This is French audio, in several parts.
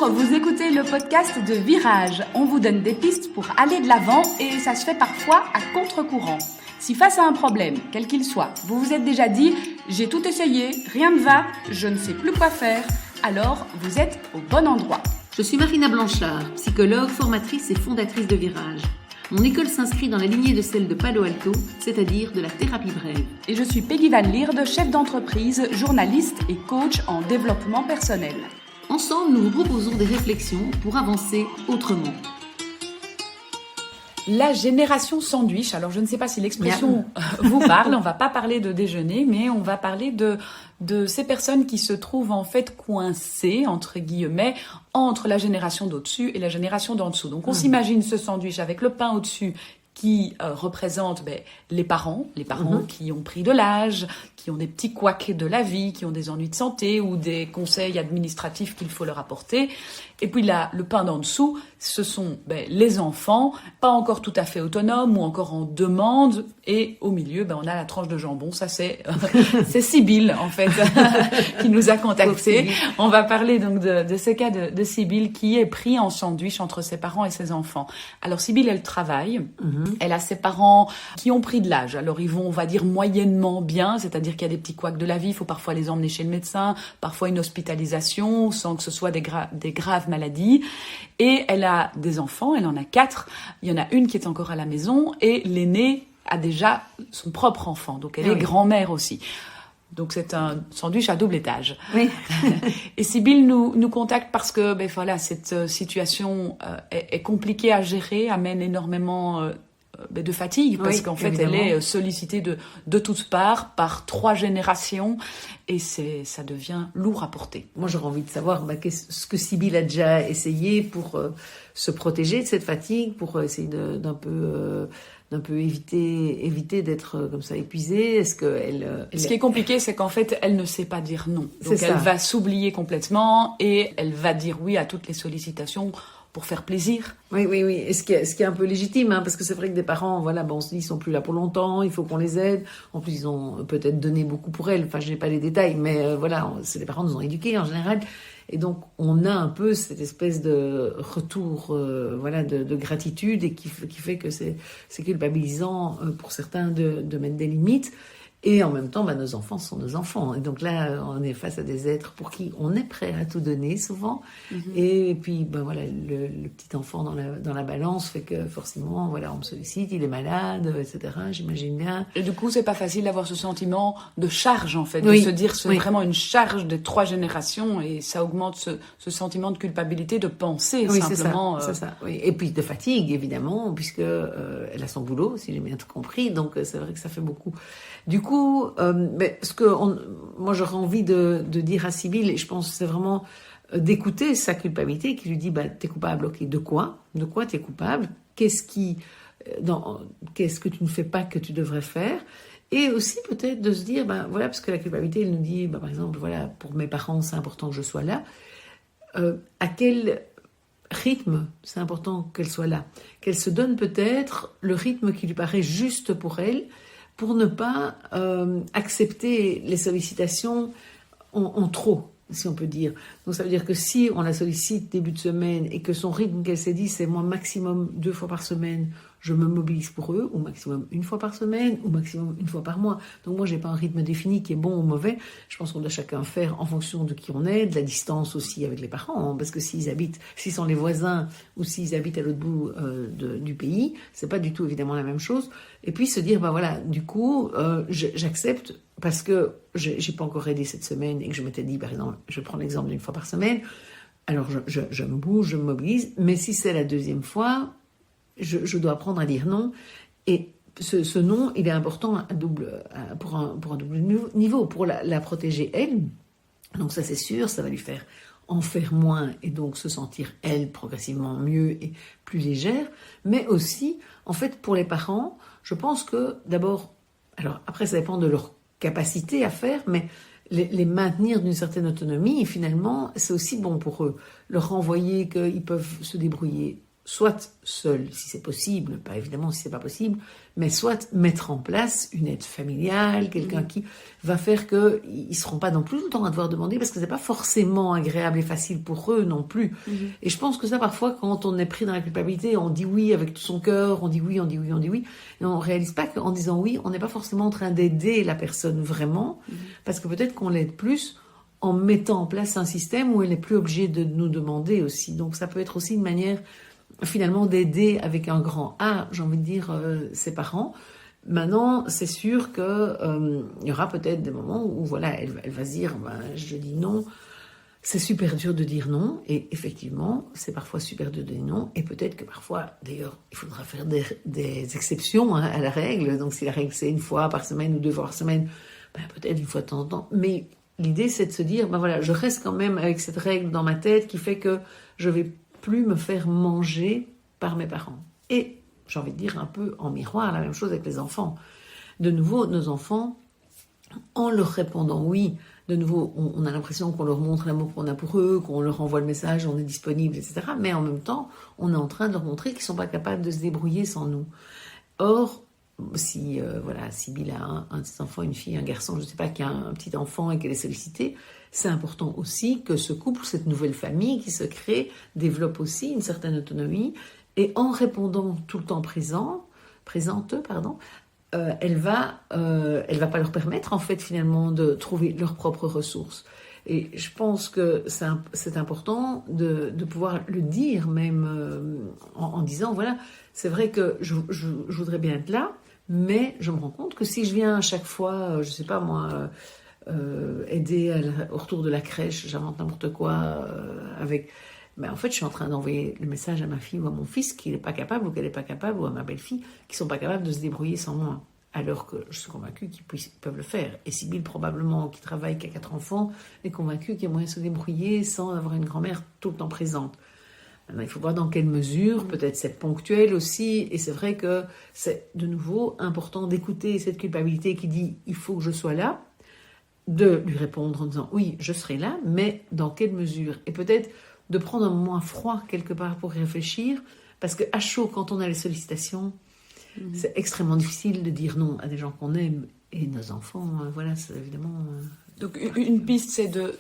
Bonjour, vous écoutez le podcast de Virage. On vous donne des pistes pour aller de l'avant et ça se fait parfois à contre-courant. Si face à un problème, quel qu'il soit, vous vous êtes déjà dit « j'ai tout essayé, rien ne va, je ne sais plus quoi faire », alors vous êtes au bon endroit. Je suis Marina Blanchard, psychologue, formatrice et fondatrice de Virage. Mon école s'inscrit dans la lignée de celle de Palo Alto, c'est-à-dire de la thérapie brève. Et je suis Peggy Van Lierde, chef d'entreprise, journaliste et coach en développement personnel. Ensemble, nous vous proposons des réflexions pour avancer autrement. La génération sandwich, alors je ne sais pas si l'expression vous parle, on ne va pas parler de déjeuner, mais on va parler de ces personnes qui se trouvent en fait coincées, entre guillemets, entre la génération d'au-dessus et la génération d'en dessous. Donc on s'imagine ce sandwich avec le pain au-dessus qui représente les parents qui ont pris de l'âge, qui ont des petits couacs de la vie, qui ont des ennuis de santé ou des conseils administratifs qu'il faut leur apporter. Et puis là, le pain d'en dessous, ce sont les enfants, pas encore tout à fait autonomes ou encore en demande. Et au milieu, on a la tranche de jambon. Ça, c'est Sybille, en fait, qui nous a contactés. On va parler donc de ce cas de Sybille qui est pris en sandwich entre ses parents et ses enfants. Alors, Sybille, elle travaille. Elle a ses parents qui ont pris de l'âge. Alors, ils vont, on va dire, moyennement bien, c'est-à-dire qu'il y a des petits couacs de la vie. Il faut parfois les emmener chez le médecin, parfois une hospitalisation, sans que ce soit des graves maladies. Et elle a des enfants, elle en a 4. Il y en a une qui est encore à la maison et l'aînée a déjà son propre enfant. Donc elle est grand-mère aussi. Donc c'est un sandwich à double étage. Oui. Et Sybille nous contacte parce que cette situation est compliquée à gérer, amène énormément de fatigue parce qu'en fait évidemment. Elle est sollicitée de toutes parts par 3 générations et ça devient lourd à porter. Moi j'aurais envie de savoir ce que Sybille a déjà essayé pour se protéger de cette fatigue, pour essayer d'un peu éviter d'être comme ça épuisée. Est-ce que Ce qui est compliqué, c'est qu'en fait, elle ne sait pas dire non. Donc elle va s'oublier complètement et elle va dire oui à toutes les sollicitations pour faire plaisir. Oui. Et ce qui est un peu légitime, parce que c'est vrai que des parents, on se dit, ils sont plus là pour longtemps, il faut qu'on les aide. En plus, ils ont peut-être donné beaucoup pour elles. Enfin, je n'ai pas les détails, mais c'est les parents nous ont éduqués en général. Et donc, on a un peu cette espèce de retour, de gratitude et qui fait que c'est culpabilisant pour certains de mettre des limites. Et en même temps, nos enfants sont nos enfants. Et donc là, on est face à des êtres pour qui on est prêt à tout donner souvent. Et puis, le petit enfant dans la balance fait que forcément, on me sollicite, il est malade, etc. J'imagine bien. Et du coup, c'est pas facile d'avoir ce sentiment de charge, en fait, de se dire c'est vraiment une charge des 3 générations et ça augmente ce sentiment de culpabilité, de penser simplement. C'est ça. Oui. Et puis de fatigue, évidemment, puisque elle a son boulot, si j'ai bien tout compris. Donc c'est vrai que ça fait beaucoup. Du coup, moi j'aurais envie de dire à Sybille, et je pense que c'est vraiment d'écouter sa culpabilité, qui lui dit t'es coupable, ok, de quoi t'es coupable, qu'est-ce que tu ne fais pas que tu devrais faire, et aussi peut-être de se dire parce que la culpabilité elle nous dit par exemple pour mes parents c'est important que je sois là, à quel rythme c'est important qu'elle soit là, qu'elle se donne peut-être le rythme qui lui paraît juste pour elle, pour ne pas accepter les sollicitations en trop, si on peut dire. Donc ça veut dire que si on la sollicite début de semaine et que son rythme qu'elle s'est dit c'est moi maximum 2 fois par semaine, je me mobilise pour eux, ou maximum 1 fois par semaine, ou maximum 1 fois par mois. Donc moi j'ai pas un rythme défini qui est bon ou mauvais. Je pense qu'on doit chacun faire en fonction de qui on est, de la distance aussi avec les parents, parce que s'ils sont les voisins ou s'ils habitent à l'autre bout du pays, c'est pas du tout évidemment la même chose. Et puis se dire du coup j'accepte parce que j'ai pas encore aidé cette semaine et que je m'étais dit par exemple, je prends l'exemple d'1 fois par semaine, alors je me bouge, je me mobilise, mais si c'est la 2e fois, je dois apprendre à dire non. Et ce non, il est important pour un double niveau, pour la protéger elle. Donc ça c'est sûr, ça va lui faire en faire moins et donc se sentir elle progressivement mieux et plus légère. Mais aussi, en fait, pour les parents, je pense que d'abord, alors après ça dépend de leur capacité à faire, mais les maintenir d'une certaine autonomie, et finalement, c'est aussi bon pour eux. Leur renvoyer qu'ils peuvent se débrouiller soit seul, si c'est possible, pas évidemment si c'est pas possible, mais soit mettre en place une aide familiale, quelqu'un qui va faire qu'ils seront pas non plus tout le temps à devoir demander, parce que c'est pas forcément agréable et facile pour eux non plus. Et je pense que ça, parfois, quand on est pris dans la culpabilité, on dit oui avec tout son cœur, on dit oui, et on réalise pas qu'en disant oui, on n'est pas forcément en train d'aider la personne vraiment, parce que peut-être qu'on l'aide plus en mettant en place un système où elle n'est plus obligée de nous demander aussi. Donc ça peut être aussi une manière finalement d'aider avec un grand A, j'ai envie de dire, ses parents. Maintenant, c'est sûr que il y aura peut-être des moments où voilà, elle va se dire, je dis non. C'est super dur de dire non, et effectivement, c'est parfois super dur de dire non, et peut-être que parfois, d'ailleurs, il faudra faire des exceptions à la règle. Donc si la règle c'est 1 fois par semaine ou 2 fois par semaine, peut-être 1 fois de temps en temps. Mais l'idée c'est de se dire, voilà, je reste quand même avec cette règle dans ma tête qui fait que je vais plus me faire manger par mes parents. Et j'ai envie de dire un peu en miroir la même chose avec les enfants. De nouveau, nos enfants, en leur répondant oui, de nouveau, on a l'impression qu'on leur montre l'amour qu'on a pour eux, qu'on leur envoie le message, on est disponible, etc. Mais en même temps, on est en train de leur montrer qu'ils ne sont pas capables de se débrouiller sans nous. Or, si Bill a un de ses enfants, une fille, un garçon, je ne sais pas, qui a un petit enfant et qu'elle est sollicitée, c'est important aussi que ce couple, cette nouvelle famille qui se crée, développe aussi une certaine autonomie. Et en répondant tout le temps présente, elle va pas leur permettre en fait finalement de trouver leurs propres ressources. Et je pense que c'est important de pouvoir le dire même en disant voilà, c'est vrai que je voudrais bien être là, mais je me rends compte que si je viens à chaque fois, je sais pas moi, aider au retour de la crèche, j'invente n'importe quoi en fait, je suis en train d'envoyer le message à ma fille ou à mon fils qu'il n'est pas capable ou qu'elle n'est pas capable, ou à ma belle-fille, qui ne sont pas capables de se débrouiller sans moi. Alors que je suis convaincue qu'ils peuvent le faire. Et Sibylle, probablement, qui travaille, qui a 4 enfants, est convaincue qu'il y a moyen de se débrouiller sans avoir une grand-mère tout le temps présente. Maintenant, il faut voir dans quelle mesure, peut-être c'est ponctuel aussi, et c'est vrai que c'est de nouveau important d'écouter cette culpabilité qui dit « il faut que je sois là », de lui répondre en disant « oui, je serai là, mais dans quelle mesure ?» Et peut-être de prendre un moment à froid quelque part pour réfléchir, parce qu'à chaud, quand on a les sollicitations, c'est extrêmement difficile de dire non à des gens qu'on aime, et nos enfants, voilà, c'est évidemment... Donc une piste, c'est de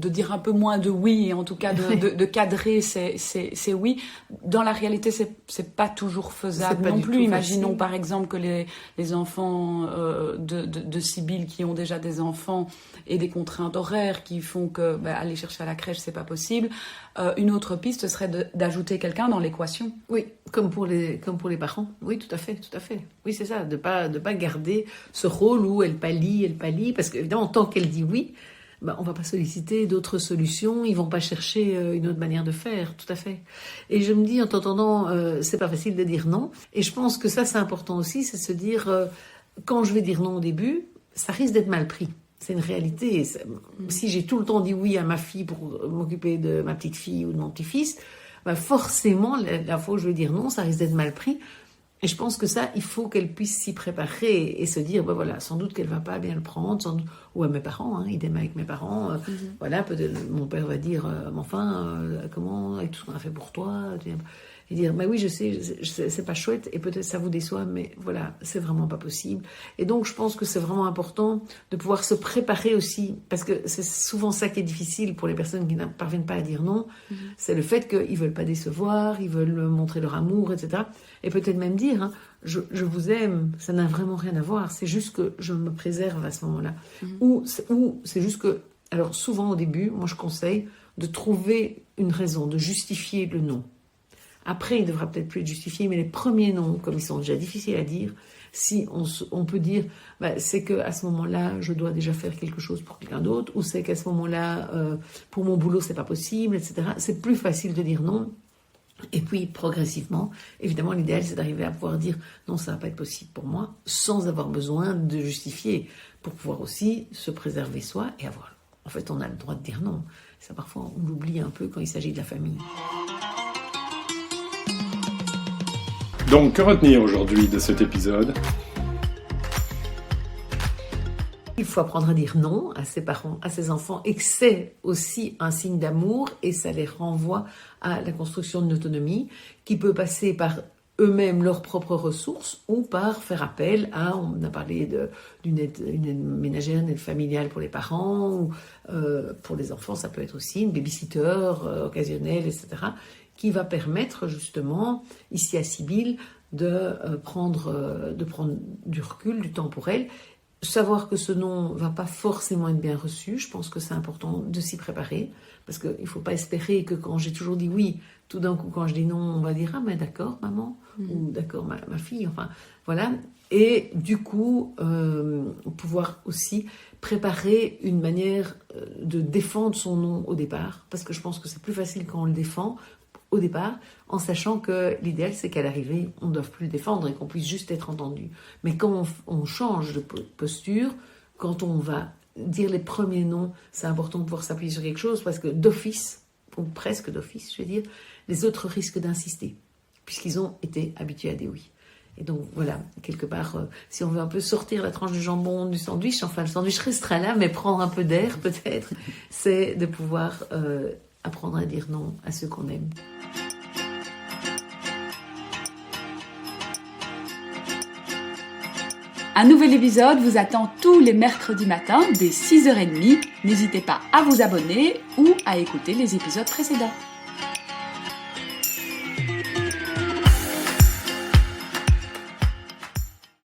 dire un peu moins de oui, et en tout cas de cadrer ces oui. Dans la réalité, c'est pas toujours faisable non plus. Imaginons par exemple que les enfants de Sibylle qui ont déjà des enfants et des contraintes horaires qui font que aller chercher à la crèche, c'est pas possible. Une autre piste serait d'ajouter quelqu'un dans l'équation. Oui, comme pour les parents. Oui, tout à fait. Oui, c'est ça, de pas garder ce rôle où elle pallie, parce qu'évidemment, tant qu'elle dit oui, on va pas solliciter d'autres solutions, ils vont pas chercher une autre manière de faire, tout à fait. Et je me dis, en t'entendant, c'est pas facile de dire non. Et je pense que ça, c'est important aussi, c'est se dire, quand je vais dire non au début, ça risque d'être mal pris. C'est une réalité. Si j'ai tout le temps dit oui à ma fille pour m'occuper de ma petite fille ou de mon petit-fils, forcément, la fois où je vais dire non, ça risque d'être mal pris. Et je pense que ça, il faut qu'elle puisse s'y préparer et se dire, voilà, sans doute qu'elle va pas bien le prendre, sans doute, ou à mes parents, idem avec mes parents, voilà, peut-être mon père va dire, mais enfin, comment, avec tout ce qu'on a fait pour toi, et dire, mais oui, je sais, c'est pas chouette, et peut-être ça vous déçoit, mais voilà, c'est vraiment pas possible. Et donc, je pense que c'est vraiment important de pouvoir se préparer aussi, parce que c'est souvent ça qui est difficile pour les personnes qui ne parviennent pas à dire non, c'est le fait qu'ils veulent pas décevoir, ils veulent montrer leur amour, etc. Et peut-être même dire, je vous aime, ça n'a vraiment rien à voir, c'est juste que je me préserve à ce moment-là. Ou c'est juste que, alors souvent au début, moi je conseille de trouver une raison, de justifier le non. Après, il ne devra peut-être plus être justifié, mais les premiers noms, comme ils sont déjà difficiles à dire, si on peut dire, c'est qu'à ce moment-là, je dois déjà faire quelque chose pour quelqu'un d'autre, ou c'est qu'à ce moment-là, pour mon boulot, c'est pas possible, etc. C'est plus facile de dire non. Et puis, progressivement, évidemment, l'idéal, c'est d'arriver à pouvoir dire non, ça va pas être possible pour moi, sans avoir besoin de justifier, pour pouvoir aussi se préserver soi et avoir... En fait, on a le droit de dire non. Ça, parfois, on l'oublie un peu quand il s'agit de la famille. Donc, que retenir aujourd'hui de cet épisode ? Il faut apprendre à dire non à ses parents, à ses enfants, et que c'est aussi un signe d'amour, et ça les renvoie à la construction d'une autonomie qui peut passer par eux-mêmes leurs propres ressources ou par faire appel à, on a parlé d'une aide ménagère, une aide familiale pour les parents, ou pour les enfants, ça peut être aussi une babysitter occasionnelle, etc., qui va permettre justement, ici à Sibylle, de prendre du recul, du temps pour elle. Savoir que ce non va pas forcément être bien reçu, je pense que c'est important de s'y préparer, parce qu'il ne faut pas espérer que quand j'ai toujours dit oui, tout d'un coup quand je dis non, on va dire « Ah mais d'accord maman » ou « D'accord ma fille », enfin voilà. Et du coup, pouvoir aussi préparer une manière de défendre son non au départ, parce que je pense que c'est plus facile quand on le défend au départ, en sachant que l'idéal, c'est qu'à l'arrivée, on ne doive plus le défendre et qu'on puisse juste être entendu. Mais quand on change de posture, quand on va dire les premiers noms, c'est important de pouvoir s'appuyer sur quelque chose, parce que d'office, ou presque d'office, je veux dire, les autres risquent d'insister, puisqu'ils ont été habitués à des oui. Et donc voilà, quelque part, si on veut un peu sortir la tranche du jambon du sandwich, enfin le sandwich restera là, mais prendre un peu d'air peut-être, c'est de pouvoir apprendre à dire non à ceux qu'on aime. Un nouvel épisode vous attend tous les mercredis matins dès 6h30. N'hésitez pas à vous abonner ou à écouter les épisodes précédents.